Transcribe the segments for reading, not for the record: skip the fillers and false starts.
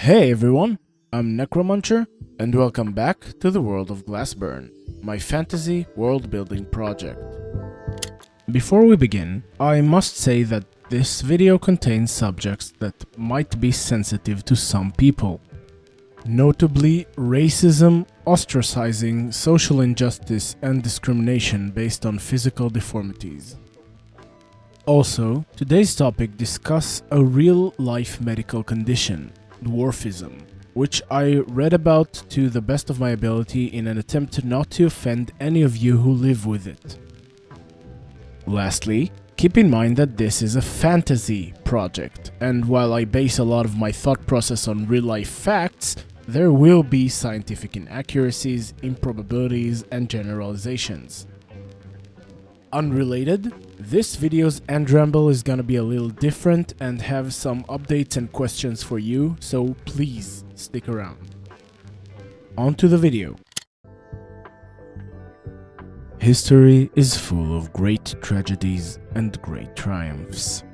Hey everyone, I'm Necromuncher, and welcome back to the world of Glassburn, my fantasy world-building project. Before we begin, I must say that this video contains subjects that might be sensitive to some people. Notably, racism, ostracizing, social injustice, and discrimination based on physical deformities. Also, today's topic discusses a real-life medical condition, dwarfism, which I read about to the best of my ability in an attempt not to offend any of you who live with it. Lastly, keep in mind that this is a fantasy project, and while I base a lot of my thought process on real-life facts, there will be scientific inaccuracies, improbabilities, and generalizations. Unrelated, this video's end ramble is gonna be a little different and have some updates and questions for you, so please stick around. On to the video. History is full of great tragedies and great triumphs,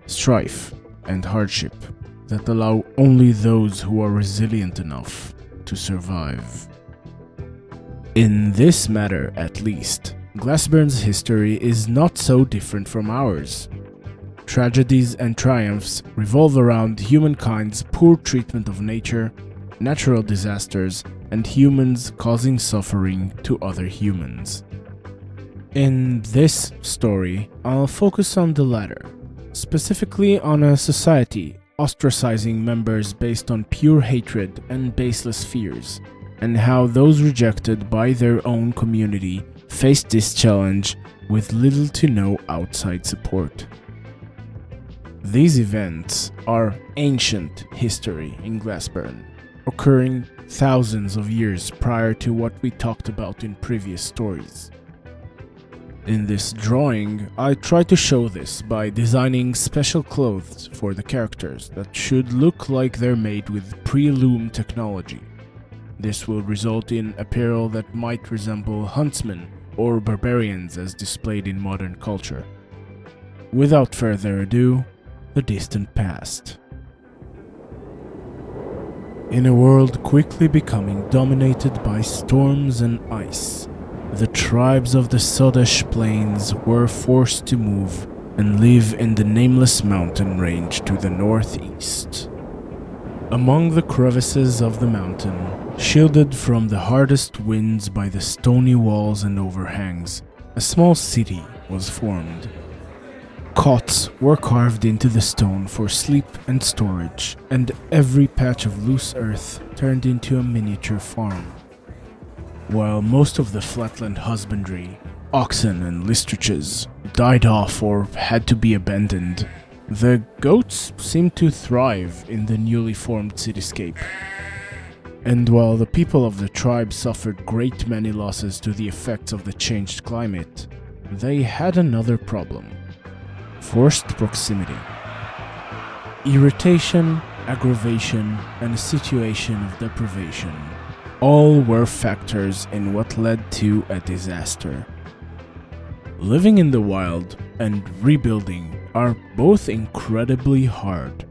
strife and hardship that allow only those who are resilient enough to survive. In this matter, at least, Glassburn's history is not so different from ours. Tragedies and triumphs revolve around humankind's poor treatment of nature, natural disasters, and humans causing suffering to other humans. In this story, I'll focus on the latter, specifically on a society ostracizing members based on pure hatred and baseless fears, and how those rejected by their own community faced this challenge with little to no outside support. These events are ancient history in Glassburn, occurring thousands of years prior to what we talked about in previous stories. In this drawing, I try to show this by designing special clothes for the characters that should look like they're made with pre-loom technology. This will result in apparel that might resemble huntsmen or barbarians as displayed in modern culture. Without further ado, the distant past. In a world quickly becoming dominated by storms and ice, the tribes of the Sodesh Plains were forced to move and live in the nameless mountain range to the northeast. Among the crevices of the mountain, shielded from the hardest winds by the stony walls and overhangs, a small city was formed. Cots were carved into the stone for sleep and storage, and every patch of loose earth turned into a miniature farm. While most of the flatland husbandry, oxen and listriches, died off or had to be abandoned, the goats seemed to thrive in the newly formed cityscape. And while the people of the tribe suffered great many losses to the effects of the changed climate, they had another problem: forced proximity. Irritation, aggravation, and a situation of deprivation all were factors in what led to a disaster. Living in the wild and rebuilding are both incredibly hard.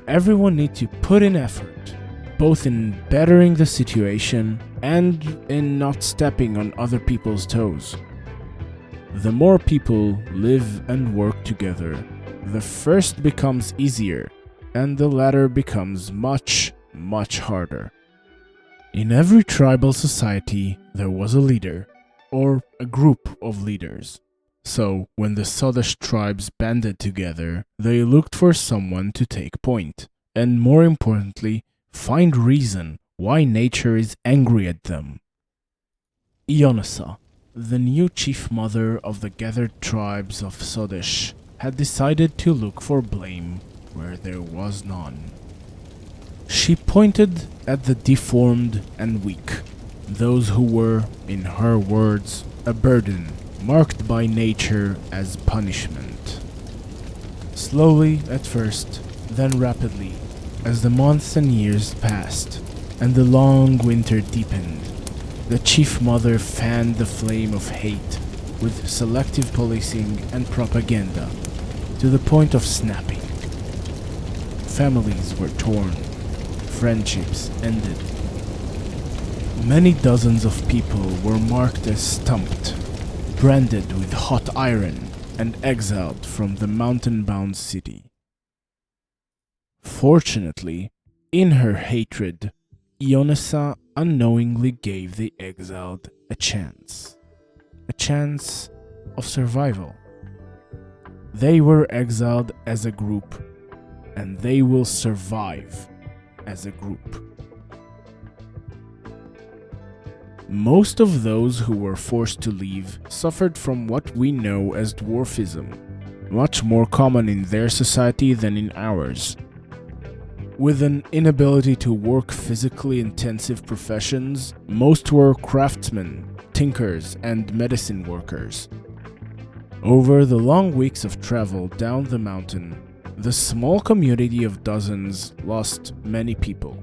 Everyone needs to put in effort, both in bettering the situation and in not stepping on other people's toes. The more people live and work together, the first becomes easier, and the latter becomes much, much harder. In every tribal society, there was a leader, or a group of leaders. So, when the Sodesh tribes banded together, they looked for someone to take point, and more importantly, find reason why nature is angry at them. Ionissa, the new chief mother of the gathered tribes of Sodesh, had decided to look for blame where there was none. She pointed at the deformed and weak, those who were, in her words, a burden marked by nature as punishment. Slowly at first, then rapidly, as the months and years passed, and the long winter deepened, the chief mother fanned the flame of hate with selective policing and propaganda to the point of snapping. Families were torn, friendships ended. Many dozens of people were marked as stumped, branded with hot iron, and exiled from the mountain-bound city. Fortunately, in her hatred, Ionessa unknowingly gave the exiled a chance of survival. They were exiled as a group, and they will survive as a group. Most of those who were forced to leave suffered from what we know as dwarfism, much more common in their society than in ours. With an inability to work physically intensive professions, most were craftsmen, tinkers, and medicine workers. Over the long weeks of travel down the mountain, the small community of dozens lost many people.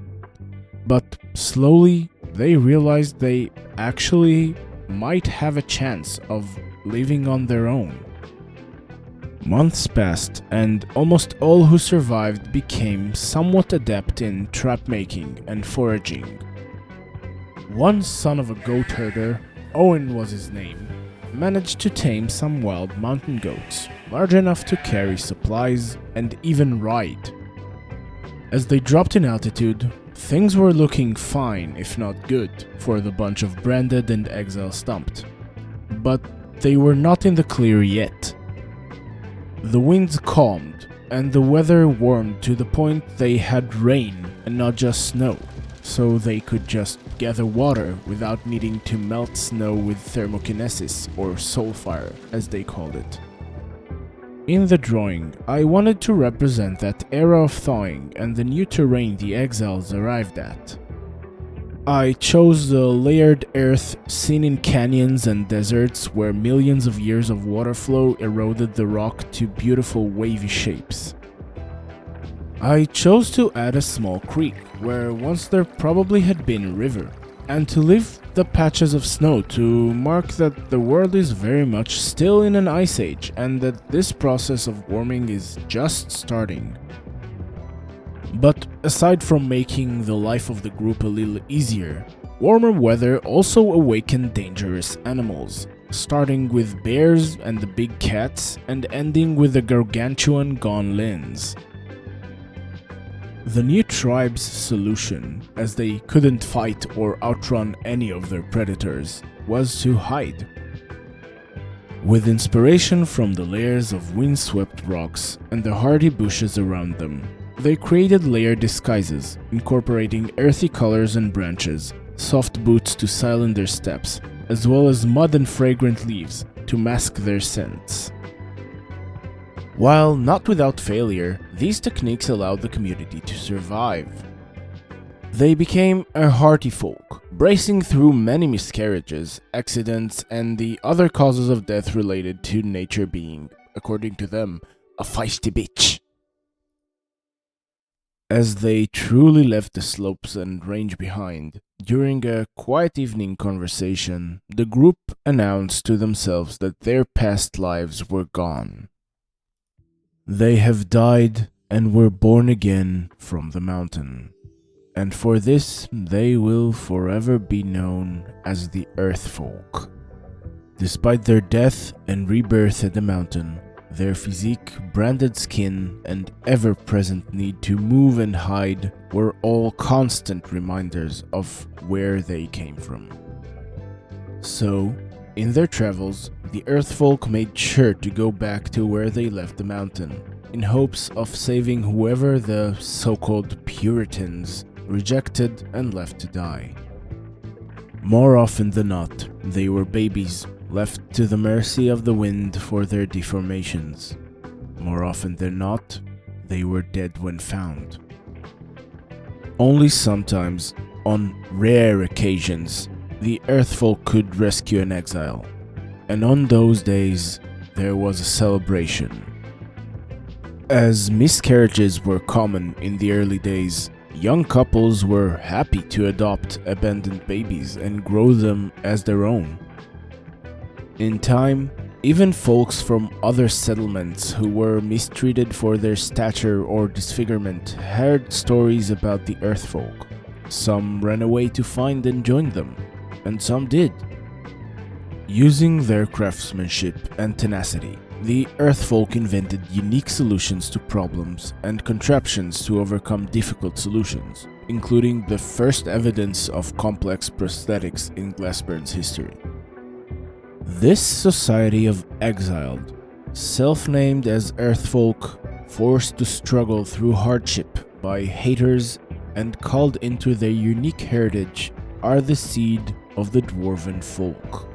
But slowly, they realized they actually might have a chance of living on their own. Months passed, and almost all who survived became somewhat adept in trap making and foraging. One son of a goat herder, Owen was his name, managed to tame some wild mountain goats, large enough to carry supplies and even ride. As they dropped in altitude, things were looking fine, if not good, for the bunch of branded and exile stumped. But they were not in the clear yet. The winds calmed, and the weather warmed to the point they had rain and not just snow, so they could just gather water without needing to melt snow with thermokinesis, or soul fire, as they called it. In the drawing, I wanted to represent that era of thawing and the new terrain the exiles arrived at. I chose the layered earth seen in canyons and deserts where millions of years of water flow eroded the rock to beautiful wavy shapes. I chose to add a small creek where once there probably had been a river, and to leave the patches of snow to mark that the world is very much still in an ice age and that this process of warming is just starting. But aside from making the life of the group a little easier, warmer weather also awakened dangerous animals, starting with bears and the big cats and ending with the gargantuan gonlins. The new tribe's solution, as they couldn't fight or outrun any of their predators, was to hide. With inspiration from the layers of windswept rocks and the hardy bushes around them, they created layered disguises, incorporating earthy colors and branches, soft boots to silence their steps, as well as mud and fragrant leaves to mask their scents. While not without failure, these techniques allowed the community to survive. They became a hardy folk, bracing through many miscarriages, accidents, and the other causes of death related to nature being, according to them, a feisty bitch. As they truly left the slopes and range behind, during a quiet evening conversation, the group announced to themselves that their past lives were gone. They have died and were born again from the mountain, and for this they will forever be known as the Earthfolk. Despite their death and rebirth at the mountain, their physique, branded skin, and ever-present need to move and hide were all constant reminders of where they came from. So, in their travels, the Earthfolk made sure to go back to where they left the mountain, in hopes of saving whoever the so-called Puritans rejected and left to die. More often than not, they were babies, left to the mercy of the wind for their deformations. More often than not, they were dead when found. Only sometimes, on rare occasions, the Earthfolk could rescue an exile, and on those days, there was a celebration. As miscarriages were common in the early days, young couples were happy to adopt abandoned babies and grow them as their own. In time, Even folks from other settlements who were mistreated for their stature or disfigurement heard stories about the Earthfolk. Some ran away to find and join them, and some did. Using their craftsmanship and tenacity, the Earthfolk invented unique solutions to problems and contraptions to overcome difficult solutions, including the first evidence of complex prosthetics in Glassburn's history. This society of exiled, self-named as Earthfolk, forced to struggle through hardship by haters and called into their unique heritage, are the seed of the Dwarven folk.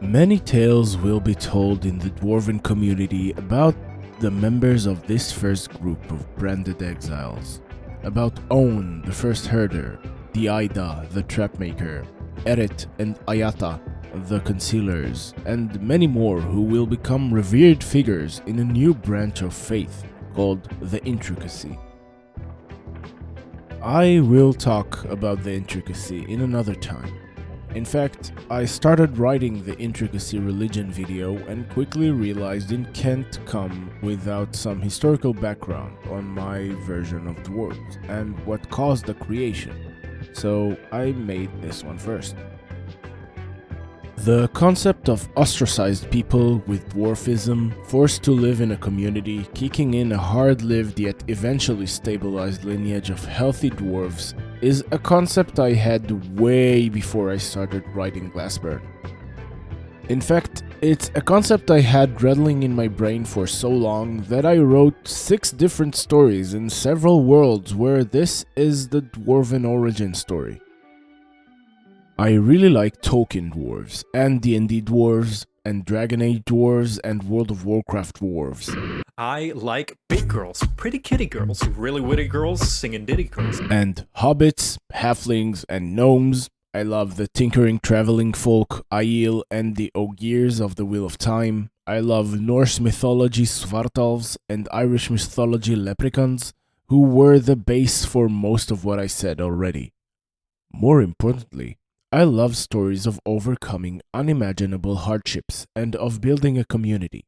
Many tales will be told in the Dwarven community about the members of this first group of branded exiles. About Owen, the first herder, the Aida, the trapmaker, Eret and Ayata, the concealers, and many more who will become revered figures in a new branch of faith called the Intricacy. I will talk about the Intricacy in another time. In fact, I started writing the Intricacy religion video and quickly realized it can't come without some historical background on my version of dwarves and what caused the creation, so I made this one first. The concept of ostracized people with dwarfism, forced to live in a community, kicking in a hard-lived yet eventually stabilized lineage of healthy dwarves, is a concept I had way before I started writing Glassburn. In fact, it's a concept I had rattling in my brain for so long that I wrote 6 different stories in several worlds where this is the dwarven origin story. I really like Tolkien dwarves, and D&D dwarves, and Dragon Age dwarves, and World of Warcraft dwarves. I like big girls, pretty kitty girls, really witty girls, singing ditty girls. And hobbits, halflings, and gnomes. I love the tinkering traveling folk, Aiel, and the Ogiers of the Wheel of Time. I love Norse mythology Svartalfs and Irish mythology leprechauns, who were the base for most of what I said already. More importantly, I love stories of overcoming unimaginable hardships and of building a community.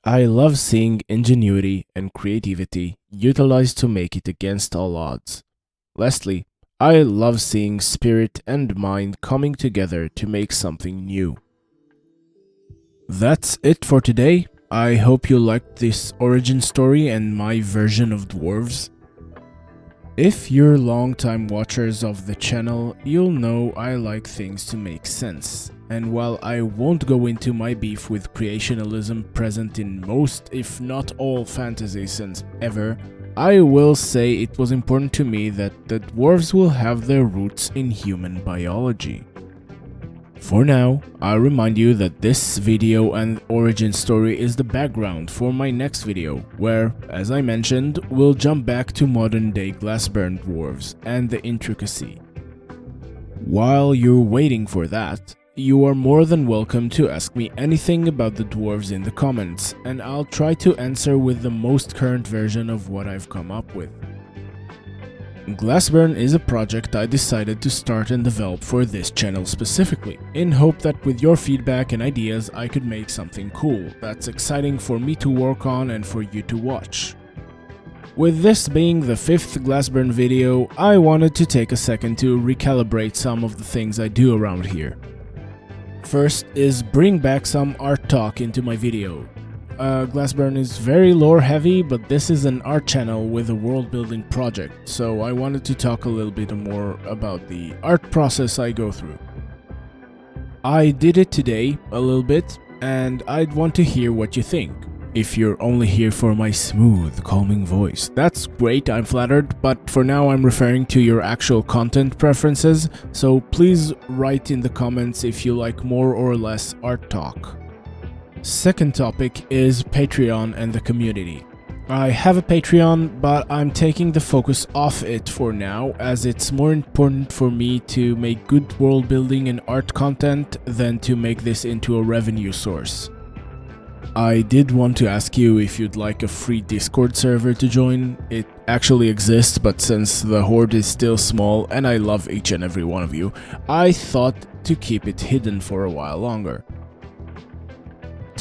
I love seeing ingenuity and creativity utilized to make it against all odds. Lastly, I love seeing spirit and mind coming together to make something new. That's it for today. I hope you liked this origin story and my version of dwarves. If you're longtime watchers of the channel, you'll know I like things to make sense. And while I won't go into my beef with creationalism present in most, if not all, fantasy since ever, I will say it was important to me that the dwarves will have their roots in human biology. For now, I'll remind you that this video and origin story is the background for my next video, where, as I mentioned, we'll jump back to modern day Glassburn dwarves and the Intricacy. While you're waiting for that, you are more than welcome to ask me anything about the dwarves in the comments, and I'll try to answer with the most current version of what I've come up with. Glassburn is a project I decided to start and develop for this channel specifically, in hope that with your feedback and ideas I could make something cool that's exciting for me to work on and for you to watch. With this being the 5th Glassburn video, I wanted to take a second to recalibrate some of the things I do around here. First is bring back some art talk into my video. Glassburn is very lore heavy, but this is an art channel with a world building project, so I wanted to talk a little bit more about the art process I go through. I did it today, a little bit, and I'd want to hear what you think. If you're only here for my smooth, calming voice, that's great, I'm flattered, but for now I'm referring to your actual content preferences, so please write in the comments if you like more or less art talk. Second topic is Patreon and the community. I have a Patreon, but I'm taking the focus off it for now, as it's more important for me to make good world building and art content than to make this into a revenue source. I did want to ask you if you'd like a free Discord server to join. It actually exists, but since the horde is still small and I love each and every one of you, I thought to keep it hidden for a while longer.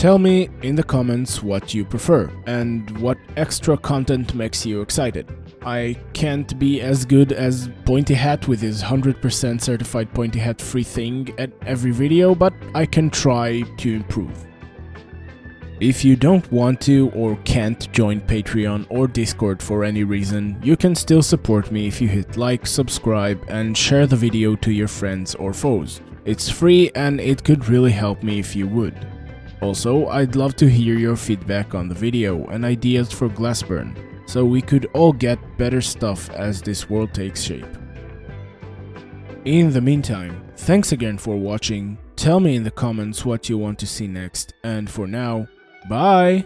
Tell me in the comments what you prefer and what extra content makes you excited. I can't be as good as Pointy Hat with his 100% certified Pointy Hat free thing at every video, but I can try to improve. If you don't want to or can't join Patreon or Discord for any reason, you can still support me if you hit like, subscribe, and share the video to your friends or foes. It's free and it could really help me if you would. Also, I'd love to hear your feedback on the video and ideas for Glassburn, so we could all get better stuff as this world takes shape. In the meantime, thanks again for watching, tell me in the comments what you want to see next, and for now, bye!